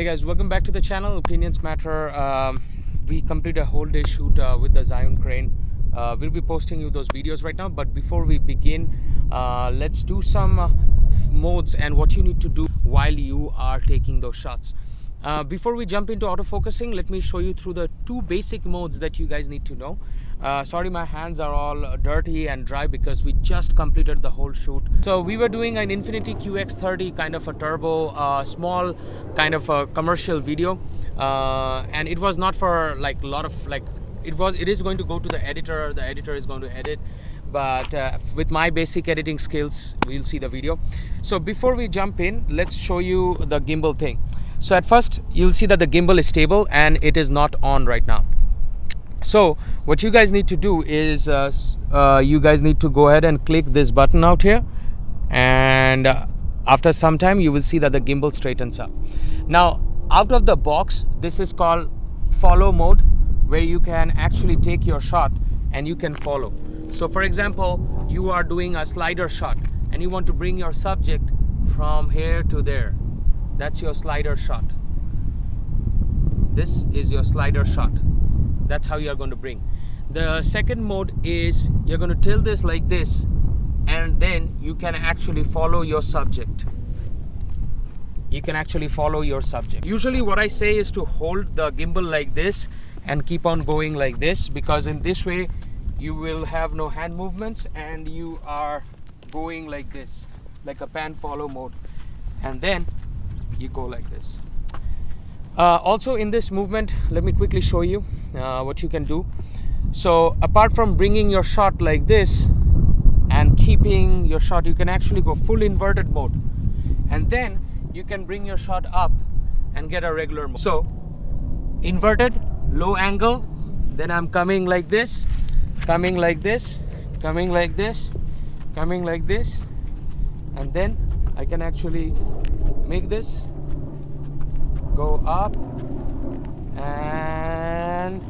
guys, welcome back to the channel. Opinions Matter. We completed a whole day shoot with the Zhiyun crane. We'll be posting you those videos right now, but before we begin, let's do some modes and what you need to do while you are taking those shots. Before we jump into autofocusing, let me show you through the two basic modes that you guys need to know. Sorry, my hands are all dirty and dry because we just completed the whole shoot. So we were doing an Infinity QX30 kind of a turbo, small kind of a commercial video, and it was not for like a lot of like, it is going to go to the editor. The editor is going to edit, but with my basic editing skills, we'll see the video. So before we jump in, let's show you the gimbal thing. So at first you'll see that the gimbal is stable and it is not on right now. So what you guys need to do is you guys need to go ahead and click this button out here, and after some time you will see that the gimbal straightens up. Now out of the box, this is called follow mode, where you can actually take your shot and you can follow. So for example, you are doing a slider shot and you want to bring your subject from here to there. That's your slider shot. This is your slider shot. That's how you are going to bring. The second mode is you're going to tilt this like this, and then you can actually follow your subject. You can actually follow your subject. Usually what I say is to hold the gimbal like this and keep on going like this, because in this way you will have no hand movements and you are going like this, like a pan follow mode, and then you go like this. Also in this movement, let me quickly show you what you can do. So apart from bringing your shot like this and keeping your shot, you can actually go full inverted mode, and then you can bring your shot up and get a regular mode. So inverted, low angle, then I'm coming like this, coming like this, coming like this, coming like this, and then I can actually make this go up and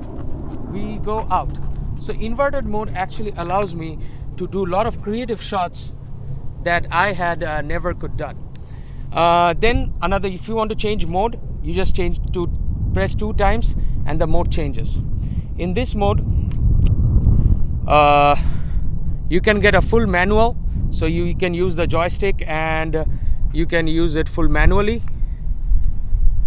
we go out. So inverted mode actually allows me to do a lot of creative shots that I had never could done. Then another, if you want to change mode, you just press 2 times and the mode changes. In this mode, you can get a full manual, so you can use the joystick and you can use it full manually,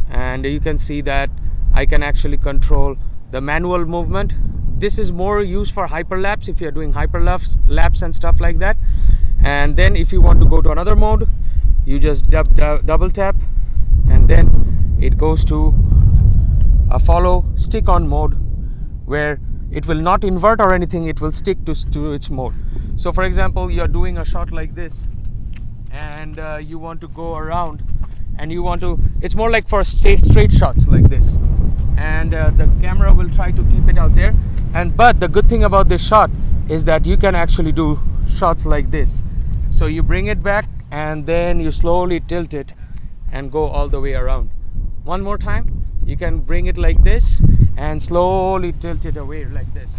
and you can see that I can actually control the manual movement. This is more used for hyperlapse if you're doing hyperlapse and stuff like that. And then if you want to go to another mode, you just double tap, and then it goes to a follow stick on mode, where it will not invert or anything, it will stick to its mode. So for example, you're doing a shot like this and you want to go around, and you want to, it's more like for straight shots like this, and the camera will try to keep it out there. But the good thing about this shot is that you can actually do shots like this. So you bring it back and then you slowly tilt it and go all the way around. One more time, you can bring it like this and slowly tilt it away like this.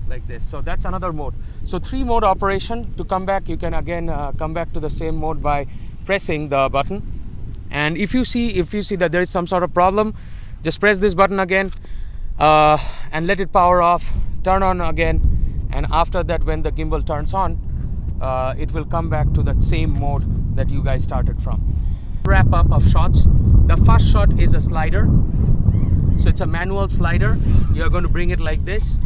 Like this. So that's another mode. So 3 mode operation. To come back, you can again come back to the same mode by pressing the button. And if you see that there is some sort of problem, just press this button again and let it power off, turn on again, and after that, when the gimbal turns on, it will come back to that same mode that you guys started from. Wrap up of shots. The first shot is a slider, so it's a manual slider. You're going to bring it like this,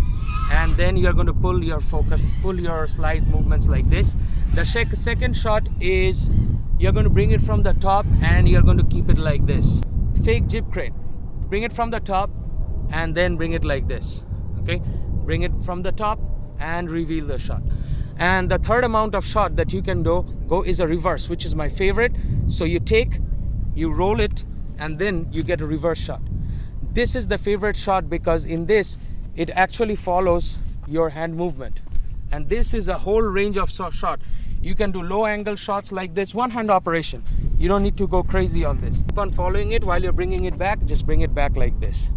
and then you're going to pull your focus, pull your slide movements like this. The second shot is you're going to bring it from the top and you're going to keep it like this. Fake jib crane. Bring it from the top and then bring it like this. Okay, bring it from the top and reveal the shot. And the third amount of shot that you can go is a reverse, which is my favorite. So you roll it, and then you get a reverse shot. This is the favorite shot because in this, it actually follows your hand movement. And this is a whole range of shot. You can do low angle shots like this, one hand operation. You don't need to go crazy on this. Keep on following it while you're bringing it back, just bring it back like this.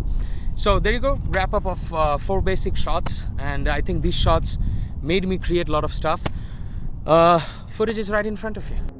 So there you go, wrap up of 4 basic shots, and I think these shots made me create a lot of stuff. Footage is right in front of you.